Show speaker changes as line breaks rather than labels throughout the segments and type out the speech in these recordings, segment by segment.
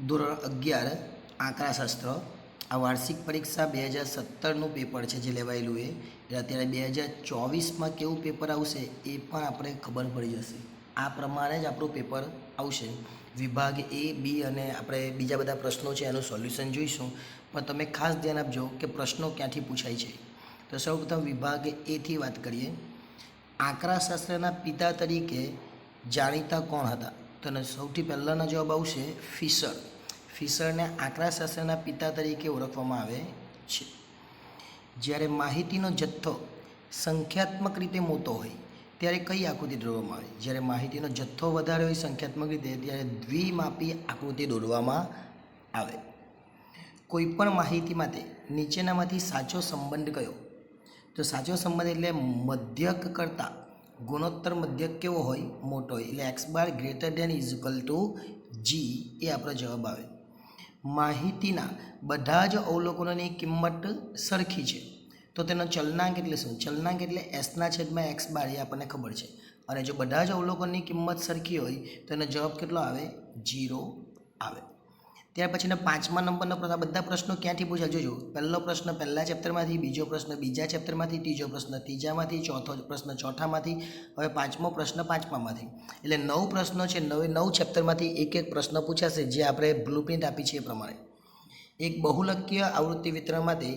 ધોરણ 11 આંકડાશાસ્ત્ર આ વાર્ષિક પરીક્ષા 2017નું પેપર છે જે લેવાયેલું એ અત્યારે 2024માં કેવું પેપર આવશે એ પણ આપણે ખબર પડી જશે. આ પ્રમાણે જ આપણું પેપર આવશે. વિભાગ એ બી અને આપણે બીજા બધા પ્રશ્નો છે એનું સોલ્યુશન જોઈશું, પણ તમે ખાસ ધ્યાન આપજો કે પ્રશ્નો ક્યાંથી પૂછાય છે. તો સૌપ્રથમ વિભાગ એથી વાત કરીએ. આંકડાશાસ્ત્રના પિતા તરીકે જાણીતા કોણ હતા? તો સૌથી પહેલાંનો જવાબ આવશે ફિશર. ફિશરને આંકડાશાસ્ત્રના પિતા તરીકે ઓળખવામાં આવે છે. જ્યારે માહિતીનો જથ્થો સંખ્યાત્મક રીતે મોટો હોય ત્યારે કઈ આકૃતિ દોરવામાં આવે? જ્યારે માહિતીનો જથ્થો વધારે હોય સંખ્યાત્મક રીતે ત્યારે દ્વિમાપી આકૃતિ દોરવામાં આવે. કોઈપણ માહિતી માટે નીચેનામાંથી સાચો સંબંધ કયો? તો સાચો સંબંધ એટલે મધ્યક કરતાં ગુણોત્તર મધ્યક કેવો હોય? મોટો હોય. એટલે x bar greater than is equal to g એ આપણો જવાબ આવે. માહિતીના બધા જ અવલોકનોની કિંમત સરખી છે તો તેનો ચલનાંક એટલે શું? ચલનાંક એટલે એસના છેદમાં એક્સ બાર એ આપણને ખબર છે. અને જો બધા જ અવલોકનની કિંમત સરખી હોય તો એનો જવાબ કેટલો આવે? 0 આવે. ત્યાર પછીના 5મા નંબરના બધા પ્રશ્નો ક્યાંથી પૂછાય? જોજો, પહેલો પ્રશ્ન પહેલા ચેપ્ટરમાંથી, બીજો પ્રશ્ન બીજા ચેપ્ટરમાંથી, ત્રીજો પ્રશ્ન ત્રીજામાંથી, ચોથો પ્રશ્ન ચોથામાંથી, હવે 5મો પ્રશ્ન 5મામાંથી. એટલે 9 પ્રશ્નો છે. 9 ચેપ્ટરમાંથી એક પ્રશ્ન પૂછાશે જે આપણે બ્લુપ્રિન્ટ આપી છે એ પ્રમાણે. એક બહુલકીય આવૃત્તિ વિતરણ માટે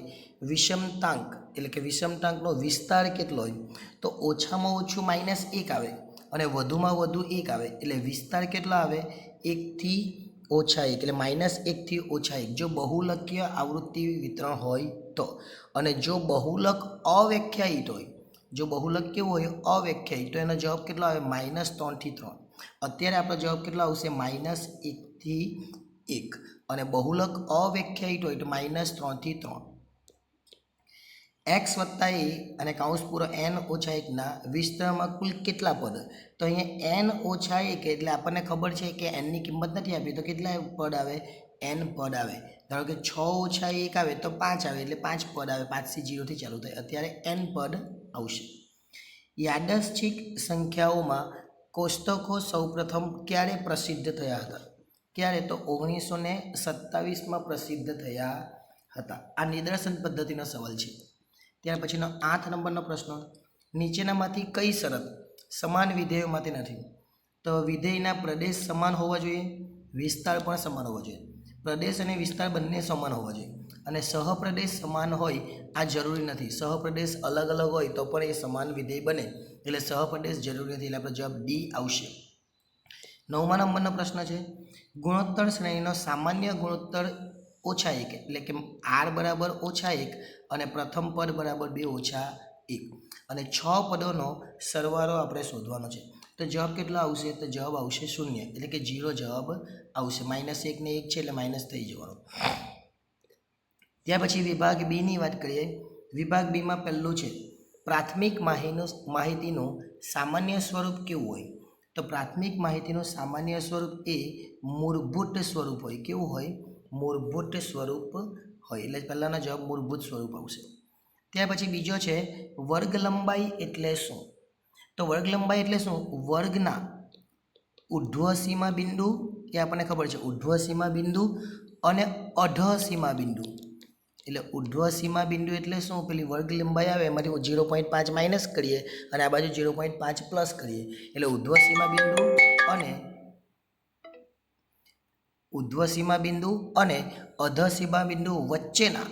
વિષમતાંક એટલે કે વિષમતાંકનો વિસ્તાર કેટલો હોય? તો ઓછામાં ઓછું -1 આવે અને વધુમાં વધુ 1 આવે. એટલે વિસ્તાર કેટલો આવે? 1 થી ઓછા 1 એટલે -1 થી ઓછા 1 જો બહુલકીય આવૃત્તિ વિતરણ હોય તો. અને જો બહુલક અવ્યાખ્યાયિત હોય, જો બહુલક કેવું હોય? અવ્યાખ્યાયિત, તો એનો જવાબ કેટલો આવે? -3 થી 3. અત્યારે આપણો જવાબ કેટલો આવશે? -1 થી 1. અને બહુલક અવ્યાખ્યાયિત હોય તો -3 થી 3. x વત્તા a અને કૌંસ પૂરો n ઓછા 1ના વિસ્તરણમાં કુલ કેટલા પદ? તો અહીંયા n ઓછા 1 એટલે આપણને ખબર છે કે n ની કિંમત નથી આપી તો કેટલા પદ આવે? n પદ આવે. ધારો કે 6 ઓછા 1 આવે તો 5 આવે એટલે 5 પદ આવે. 5 થી 0 થી ચાલુ થાય. અત્યારે n પદ આવશે. યાદચ્છિક સંખ્યાઓમાં કોષ્ટકો સૌપ્રથમ ક્યારે પ્રસિદ્ધ થયા હતા? ક્યારે? તો 1927માં પ્રસિદ્ધ થયા હતા. આ નિદર્શન પદ્ધતિનો સવાલ છે. ત્યાર પછીનો 8 નંબરનો પ્રશ્ન, નીચેનામાંથી કઈ શરત સમાન વિધેયો માટે નથી? તો વિધેયના પ્રદેશ સમાન હોવા જોઈએ, વિસ્તાર પણ સમાન હોવો જોઈએ. પ્રદેશ અને વિસ્તાર બંને સમાન હોવા જોઈએ. અને સહપ્રદેશ સમાન હોય આ જરૂરી નથી. સહપ્રદેશ અલગ અલગ હોય તો પણ એ સમાન વિધેય બને. એટલે સહપ્રદેશ જરૂરી નથી. એટલે આપણો જવાબ ડી આવશે. 9મા નંબરનો પ્રશ્ન છે, ગુણોત્તર શ્રેણીનો સામાન્ય ગુણોત્તર -1 એટલે કે r બરાબર -1 અને પ્રથમ પદ બરાબર 2 ઓછા 1 અને 6 પદોનો સરવાળો આપણે શોધવાનો છે. તો જવાબ કેટલો આવશે? તો જવાબ આવશે 0 એટલે કે 0 જવાબ આવશે. -1 ને 1 છે એટલે માઇનસ થઈ જવાનું. ત્યાર પછી વિભાગ બી ની વાત કરીએ. વિભાગ બીમાં પહેલું છે, પ્રાથમિક માહિતીનું સામાન્ય સ્વરૂપ કેવું હોય? તો પ્રાથમિક માહિતીનું સામાન્ય સ્વરૂપ એ મૂળભૂત સ્વરૂપ હોય. કેવું હોય? મૂળભૂત સ્વરૂપ હોય. એટલે પહેલાંનો જવાબ મૂળભૂત સ્વરૂપ આવશે. ત્યાર પછી બીજો છે, વર્ગ લંબાઈ એટલે શું? તો વર્ગ લંબાઈ એટલે શું? વર્ગના ઉર્ધ્વ સીમા બિંદુ એ આપણને ખબર છે, ઉર્ધ્વ સીમા બિંદુ અને અધઃ સીમા બિંદુ. એટલે ઉર્ધ્વ સીમા બિંદુ એટલે શું? પેલી વર્ગ લંબાઈ આવે એમાંથી 0.5 માઇનસ કરીએ અને આ બાજુ 0.5 પ્લસ કરીએ એટલે ઉર્ધ્વ સીમા બિંદુ અને અધઃ સીમા બિંદુ વચ્ચેના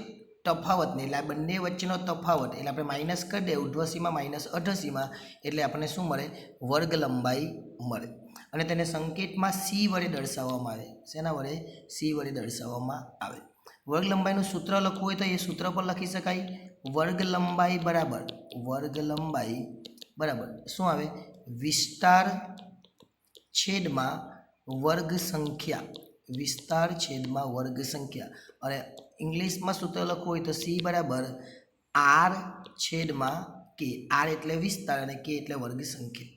તફાવતને એટલે આ બંને વચ્ચેનો તફાવત એટલે આપણે માઇનસ કરી દે ઉર્ધ્વ સીમા માઇનસ અધઃ સીમા એટલે આપણને શું મળે? વર્ગ લંબાઈ મળે. અને તેને સંકેતમાં સી વડે દર્શાવવામાં આવે. શેના વડે? સી વડે દર્શાવવામાં આવે. વર્ગ લંબાઈનું સૂત્ર લખવું હોય તો એ સૂત્ર પર લખી શકાય. વર્ગ લંબાઈ બરાબર શું આવે? વિસ્તાર છેદમાં વર્ગ સંખ્યા. વિસ્તાર છેદમાં વર્ગ સંખ્યા. અને ઇંગ્લિશમાં સૂત્ર લખવું હોય તો સી બરાબર આર છેદમાં કે. આર એટલે વિસ્તાર અને કે એટલે વર્ગ સંખ્યા.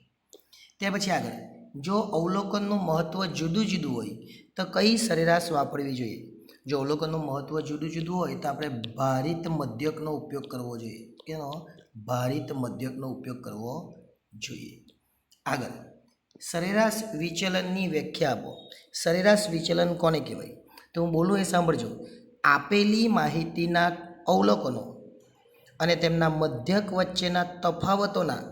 ત્યાર પછી આગળ, જો અવલોકનનું મહત્વ જુદું જુદું હોય તો કઈ સરેરાશ વાપરવી જોઈએ? જો અવલોકનનું મહત્વ જુદું જુદું હોય તો આપણે ભારિત મધ્યકનો ઉપયોગ કરવો જોઈએ. કેનો? ભારિત મધ્યકનો ઉપયોગ કરવો જોઈએ. આગળ, સરેરાશ વિચલનની વ્યાખ્યા આપો. સરેરાશ વિચલન કોને કહેવાય? તો હું બોલું એ સાંભળજો. આપેલી માહિતીના અવલોકનો અને તેમના મધ્યક વચ્ચેના તફાવતોના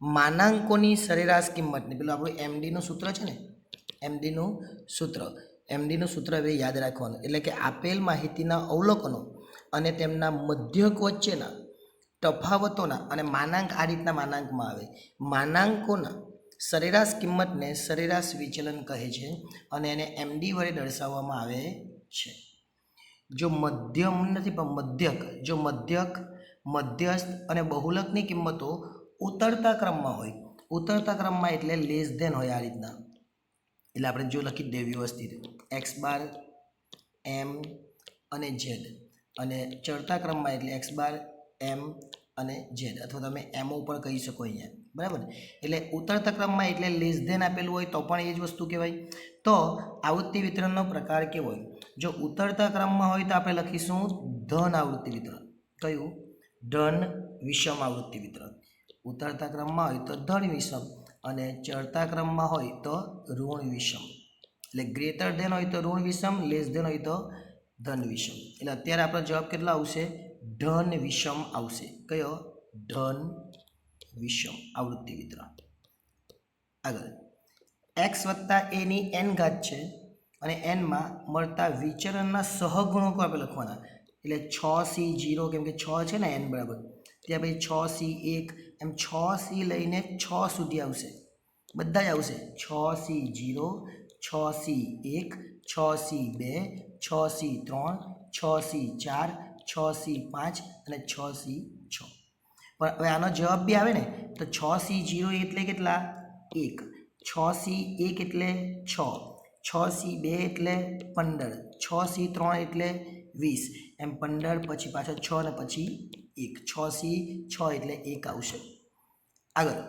માનાંકોની સરેરાશ કિંમતને, પેલું આપણું એમડીનું સૂત્ર છે ને, એમડીનું સૂત્ર હવે યાદ રાખવાનું. એટલે કે આપેલ માહિતીના અવલોકનો અને તેમના મધ્યક વચ્ચેના તફાવતોના, અને માનાંક આ રીતના માનાંકમાં આવે, માનાંકોના સરેરાશ કિંમતને સરેરાશ વિચલન કહે છે અને એને એમડી વડે દર્શાવવામાં આવે છે. જો મધ્યમ નથી પણ મધ્યક, જો મધ્યક, મધ્યસ્થ અને બહુલકની કિંમતો ઉતરતા ક્રમમાં હોય, ઉતરતા ક્રમમાં એટલે લેસ ધેન હોય આ રીતના, એટલે આપણે જો લખી દે વ્યવસ્થિત એક્સ બાર, એમ અને ઝેડ, અને ચડતા ક્રમમાં એટલે એક્સ બાર, એમ અને ઝેડ, અથવા તમે એમઓ ઉપર કહી શકો અહીંયા, બરાબર. એટલે ઉતરતા ક્રમમાં એટલે લેસ ધેન આપેલું હોય તો પણ એ જ વસ્તુ કહેવાય. તો આવૃત્તિ વિતરણનો પ્રકાર કેવો હોય? જો ઉતરતા ક્રમમાં હોય તો આપણે લખીશું ધન આવૃત્તિ વિતરણ. કયું? ધન વિષમ આવૃત્તિ વિતરણ. ઉતરતા ક્રમમાં હોય તો ધન વિષમ, અને ચડતા ક્રમમાં હોય તો ઋણ વિષમ. એટલે ગ્રેટર ધેન હોય તો ઋણ વિષમ, લેસ ધેન હોય તો ધન વિષમ. એટલે અત્યારે આપણો જવાબ કેટલો આવશે? ધન વિષમ આવશે. કયો? ધન વિષમ આવૃત્તિ વિતરણ. આગળ એક્સ વત્તા એની એન ઘાત છે અને એનમાં મળતા વિચરણના સહગુણકો આપણે લખવાના. એટલે 6C0, કેમ કે 6 છે ને એન બરાબર, ત્યાં પછી 6C1, એમ 6C લઈને 6 સુધી આવશે, બધા જ આવશે. 6C0, 6C1, 6C2, 6C3, 6C4, 6C5 અને 6C6. પણ હવે આનો જવાબ બી આવે ને, તો 6C0 એટલે કેટલા? 1. 6C1 એટલે 6, 6C2 એટલે 15, 6C3 એટલે 20, એમ 15 પછી પાછળ 6 અને પછી 1, 6C6 એટલે 1 આવશે. આગળ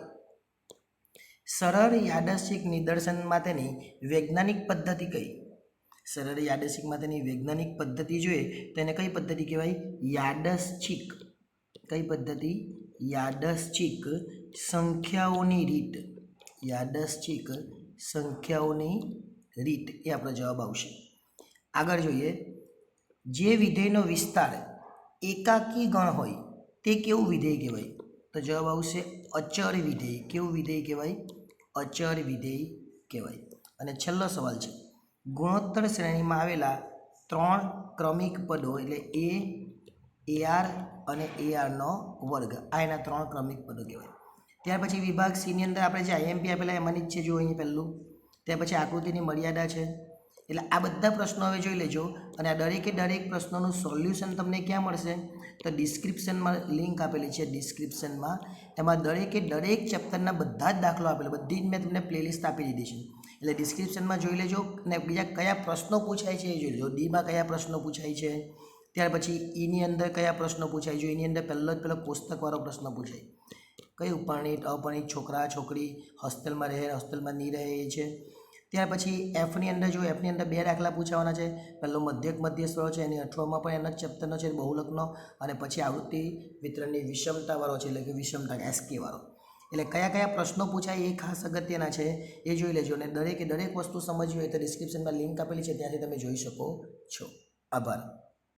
સરળ યાદચ્છિક નિદર્શન માટેની વૈજ્ઞાનિક પદ્ધતિ કઈ? સરળ યાદચ્છિક માટેની વૈજ્ઞાનિક પદ્ધતિ જોઈએ તો એને કઈ પદ્ધતિ કહેવાય? યાદચ્છિક. કઈ પદ્ધતિ? યાદચ્છિક સંખ્યાઓની રીત. યાદચ્છિક સંખ્યાઓની રીત એ આપણો જવાબ આવશે. આગળ જોઈએ, જે વિધેયનો વિસ્તાર એકાકી ગણ હોય તે કેવું વિધેય કહેવાય? તો જવાબ આવશે અચળ વિધેય. કેવું વિધેય કહેવાય? અચળ વિધેય કહેવાય. અને છેલ્લો સવાલ છે, ગુણોત્તર શ્રેણીમાં આવેલા 3 ક્રમિક પદો એટલે AR અને ARનો વર્ગ, આ એના 3 ક્રમિક પદો કહેવાય. ત્યાર પછી વિભાગ સીની અંદર આપણે જે આઈએમપી આપેલા એમાંની જ છે, જો અહીં પહેલું. ત્યાર પછી આકૃતિની મર્યાદા છે. એટલે આ બધા પ્રશ્નો હવે જોઈ લેજો, અને આ દરેકે દરેક પ્રશ્નોનું સોલ્યુશન તમને ક્યાં મળશે? તો ડિસ્ક્રિપ્શનમાં લિંક આપેલી છે, ડિસ્ક્રિપ્શનમાં. એમાં દરેકે દરેક ચેપ્ટરના બધા જ દાખલો આપેલો, બધી જ મેં તમને પ્લેલિસ્ટ આપી દીધી છે. એટલે ડિસ્ક્રિપ્શનમાં જોઈ લેજો, અને બીજા કયા પ્રશ્નો પૂછાય છે એ જોઈ લેજો. ડીમાં કયા પ્રશ્નો પૂછાય છે, ત્યાર પછી ઈની અંદર કયા પ્રશ્નો પૂછાય છે. એની અંદર પહેલો પુસ્તકવાળો પ્રશ્ન પૂછાય, કયું પરણિત અપરણિત છોકરા છોકરી હોસ્ટેલમાં રહે હોસ્ટેલમાં નહીં રહે એ છે. ત્યાર પછી એફની અંદર જો એફની અંદર 2 દાખલા પૂછાવાના છે. પહેલો મધ્યસ્વરો છે, એની 8માં પણ એના જ ચેપ્ટરનો છે, બહુલકનો. અને પછી આવૃત્તિ વિતરણની વિષમતાવાળો છે, એટલે કે વિષમતા SK વાળો. એટલે કયા કયા પ્રશ્નો પૂછાય એ ખાસ અગત્યના છે, એ જોઈ લેજો. અને દરેકે દરેક વસ્તુ સમજવી હોય તો ડિસ્ક્રિપ્શનમાં લિંક આપેલી છે, ત્યાંથી તમે જોઈ શકો છો. આભાર.